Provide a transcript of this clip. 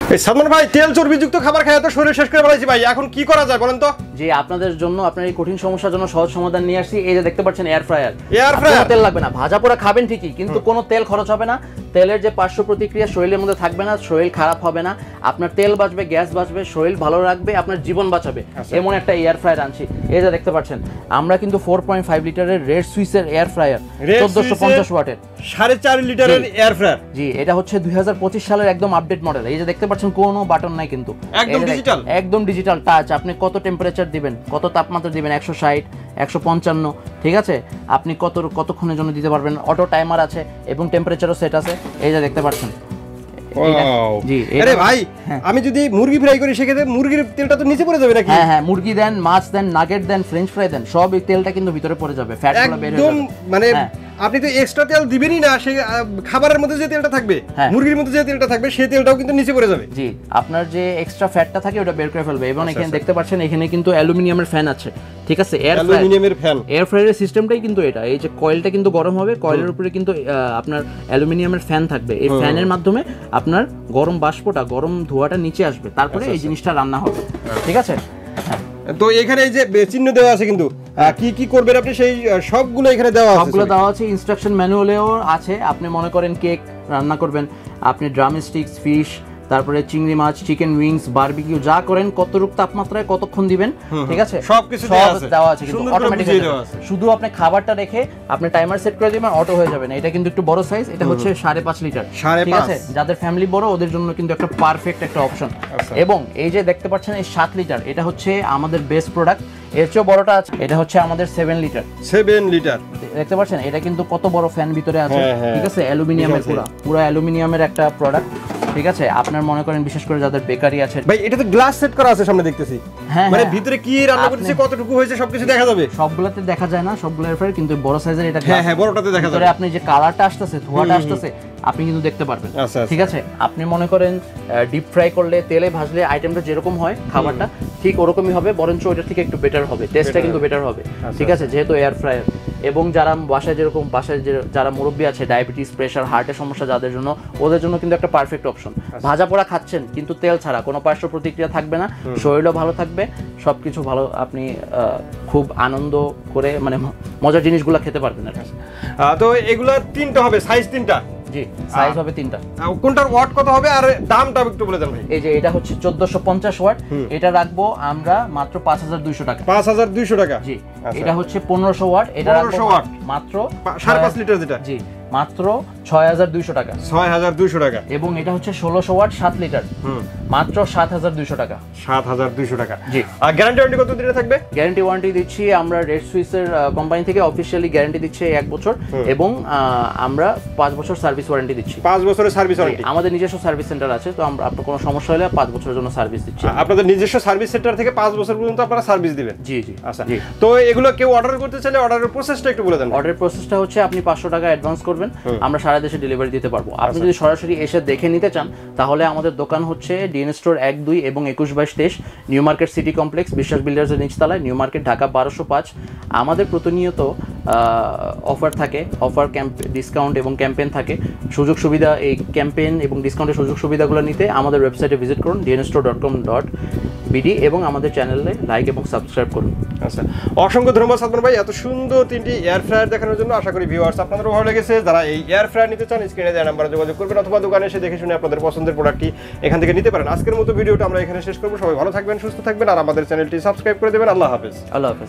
সালমান ভাই তেল চর্বিযুক্ত খাবার খায় তো শরীর শেষ করে ফেলাইছি ভাই, এখন কি করা যায় বলেন তো? জি আপনাদের জন্য, আপনার এই কঠিন সমস্যার জন্য সহজ সমাধান নিয়ে আসছি। এই যে দেখতে পাচ্ছেন এয়ার ফ্রায়ার। তেল লাগবে না, ভাজা পোড়া খাবেন ঠিকই, কিন্তু কোনো তেল খরচ হবে না। তেলের যে পার্শ্ব প্রতিক্রিয়া শরীরের মধ্যে থাকবে না, শরীর খারাপ হবে না, আপনার তেল বাঁচবে, গ্যাস বাঁচবে, শরীর ভালো রাখবে, আপনার জীবন বাঁচাবে, এমন একটা এয়ার ফ্রায়ার আনছি। এই যে দেখতে পাচ্ছেন আমরা কিন্তু 4.5 লিটারের রেড সুইসের এয়ার ফ্রায়ার, 1450 ওয়াটের 4.5 লিটারের এয়ার ফ্রায়ার। জি এটা হচ্ছে 2025 সালের একদম আপডেট মডেল। এই যে দেখতে পাচ্ছেন কোনো বাটন নাই, কিন্তু একদম ডিজিটাল টাচ। আপনি কত টেম্পারেচার দিবেন, কত তাপমাত্রা দিবেন, 160, 155, ঠিক আছে, আপনি কতক্ষণের জন্য দিতে পারবেন। অটো টাইমার আছে এবং টেম্পারেচারও সেট আছে। এই যে দেখতে পাচ্ছেন। জি আরে ভাই, আমি যদি মুরগি ফ্রাই করি সেক্ষেত্রে মুরগির তেলটা তো নিচে পড়ে যাবে নাকি? হ্যাঁ, মুরগি দেন, মাছ দেন, নাগেট দেন, ফ্রেঞ্চ ফ্রাই দেন, সব এই তেলটা কিন্তু ভিতরে পড়ে যাবে, ফ্যাটগুলো বের হয়ে যাবে। মানে আপনি তো এক্সট্রা তেল দিবেনই না, সেই খাবারের মধ্যে যে তেলটা থাকবে, মুরগির মধ্যে যে তেলটা থাকবে, সেই তেলটাও কিন্তু নিচে পড়ে যাবে। জি আপনার যে এক্সট্রা ফ্যাটটা থাকে ওটা বের করে ফেলবে। এবং এখানে দেখতে পাচ্ছেন এখানে কিন্তু অ্যালুমিনিয়ামের ফ্যান আছে, ঠিক আছে। অ্যালুমিনিয়ামের ফ্যান, এয়ার ফ্রায়ারের সিস্টেমটাই কিন্তু এটা। এই যে কয়েলটা কিন্তু গরম হবে, কয়েলের উপরে কিন্তু আপনার অ্যালুমিনিয়ামের ফ্যান থাকবে। এই ফ্যানের মাধ্যমে আপনার গরম বাষ্পটা, গরম ধোঁয়াটা নিচে আসবে, তারপরে এই জিনিসটা রান্না হবে, ঠিক আছে। তো এখানে এই যে চিহ্ন দেওয়া আছে, কিন্তু কি কি করবেন আপনি সেই সবগুলো এখানে দেওয়া আছে, সবগুলো দেওয়া আছে, ইনস্ট্রাকশন ম্যানুয়ালেও আছে। আপনি মনে করেন কেক রান্না করবেন, আপনি ড্রামস্টিক্স, ফিশ, তারপরে চিংড়ি মাছ, চিকেন উইংস, বারবিকিউ যা করেন, কতটুকু তাপমাত্রায় কতক্ষণ দিবেন, ঠিক আছে, সবকিছু দেওয়া আছে, কিন্তু অটোমেটিক্যালি শুধু আপনি খাবারটা রেখে আপনি টাইমার সেট করে দিবেন, অটো হয়ে যাবে না। এটা কিন্তু একটু বড় সাইজ, এটা হচ্ছে 5.5 লিটার, ঠিক আছে। যাদের ফ্যামিলি বড় ওদের জন্য কিন্তু একটা পারফেক্ট একটা অপশন। এবং এই যে দেখতে পাচ্ছেন এই 7 লিটার, এটা হচ্ছে আমাদের বেস্ট প্রোডাক্ট। এর চেয়েও বড়টা আছে, এটা হচ্ছে আমাদের 7 লিটার। দেখতে পাচ্ছেন এটা কিন্তু কত বড় ফ্যান ভিতরে আছে, ঠিক আছে, অ্যালুমিনিয়ামের, পুরো অ্যালুমিনিয়ামের একটা প্রোডাক্ট, ঠিক আছে। আপনার মনে করেন বিশেষ করে যাদের বেকারি আছে, ভাই এটা তো গ্লাস সেট করা আছে সামনে দেখতেছি, মানে ভিতরে কি রান্না করতেছে, কতটুকু হয়েছে সবকিছু দেখা যাবে। সবগুলোতে দেখা যায় না, সবগুলোর ফ্রাই, কিন্তু বড় সাইজের এটা, হ্যাঁ বড়টাতে দেখা যাবে। আপনি যে কালারটা আসতেছে, ধোঁয়াটা আসতেছে, আপনি কিন্তু দেখতে পারবেন, ঠিক আছে। আপনি মনে করেন ডিপ ফ্রাই করলে, তেলে ভাজলে আইটেমটা যেরকম হয় খাবারটা ঠিক ওরকমই হবে, বরঞ্চ ওইটার থেকে একটু বেটার হবে, টেস্টটা কিন্তু বেটার হবে, ঠিক আছে, যেহেতু এয়ার ফ্রায়ার। এবং যারা বাসায় যারা মুরব্বী আছে, ডায়াবেটিস, প্রেশার, হার্টের সমস্যা যাদের জন্য, ওদের জন্য কিন্তু একটা পারফেক্ট অপশন। ভাজা পোড়া খাচ্ছেন কিন্তু তেল ছাড়া, কোনো পার্শ্ব প্রতিক্রিয়া থাকবে না, শরীরও ভালো থাকবে, সবকিছু ভালো, আপনি খুব আনন্দ করে মানে মজার জিনিসগুলো খেতে পারবেন। তো এগুলা তিনটা হবে, সাইজ তিনটা। জি সাইজ হবে তিনটা। কোনটার ওয়াট কত হবে আর দামটা একটু বলে দেন ভাই। এই যে এটা হচ্ছে 1450 ওয়াট, এটা রাখবো আমরা মাত্র 5200 টাকা। 5200 টাকা। জি এটা হচ্ছে 1500 ওয়াট, এটা রাখবো মাত্র 5.5 লিটার যেটা। জি মাত্র 6200 টাকা। 6200 টাকা। এবং এটা হচ্ছে 1600 ওয়াট 7 লিটার, মাত্র 7200 টাকা। 7200 টাকা। জি। আর গ্যারান্টি ওয়ারেন্টি কত দিনে থাকবে? গ্যারান্টি ওয়ারেন্টি দিচ্ছি আমরা রেড সুইসের কোম্পানি থেকে অফিশিয়ালি গ্যারান্টি দিচ্ছে 1 বছর, এবং আমরা 5 বছর সার্ভিস ওয়ারেন্টি দিচ্ছি। 5 বছরের সার্ভিস ওয়ারেন্টি। আমাদের নিজস্ব সার্ভিস সেন্টার আছে, তো আমরা আপনার কোনো সমস্যা হলে 5 বছরের জন্য সার্ভিস দিচ্ছি। আপনাদের নিজস্ব সার্ভিস সেন্টার থেকে 5 বছর পর্যন্ত আপনারা সার্ভিস দিবেন? জি জি। আচ্ছা, তো এগুলো কেউ অর্ডার করতে চাইলে অর্ডারের প্রসেসটা একটু বলে দেন। অর্ডারের প্রসেসটা হচ্ছে আপনি 500 টাকা অ্যাডভান্স করবেন, আমরা সারা দেশে ডেলিভারি দিতে পারবো। আপনি যদি সরাসরি এসে দেখে নিতে চান, তাহলে আমাদের দোকান হচ্ছে ডিএন স্টোর 1, 2 এবং 21-22-23 নিউ মার্কেট সিটি কমপ্লেক্স, বিশ্বাস বিল্ডার্সের নিচতলায়, নিউ মার্কেট, ঢাকা 1205। আমাদের প্রতিনিয়ত অফার থাকে, অফার ডিসকাউন্ট এবং ক্যাম্পেইন থাকে, সুযোগ সুবিধা। এই ক্যাম্পেইন এবং ডিসকাউন্টের সুযোগ সুবিধাগুলো নিতে আমাদের ওয়েবসাইটে ভিজিট করুন dnstore.com.bd এবং আমাদের চ্যানেলে লাইক এবং সাবস্ক্রাইব করুন। আচ্ছা, অসংখ্য ধন্যবাদ সালমান ভাই এত সুন্দর 3টি এয়ার ফ্রায়ার দেখানোর জন্য। আশা করি ভিউয়ার্স আপনাদেরও ভালো লেগেছে। যারা এই এয়ার ফ্রায়ার নিতে চান, স্ক্রিনে দেওয়া নাম্বারে যোগাযোগ করবেন, অথবা দোকানে এসে দেখে শুনে আপনাদের পছন্দের প্রোডাক্টটি এখান থেকে নিতে পারেন। আজকের মতো ভিডিওটা আমরা এখানে শেষ করবো। সবাই ভালো থাকবেন, সুস্থ থাকবেন, আর আমাদের চ্যানেলটি সাবস্ক্রাইব করে দেবেন। আল্লাহ হাফেজ। আল্লাহ হাফেজ।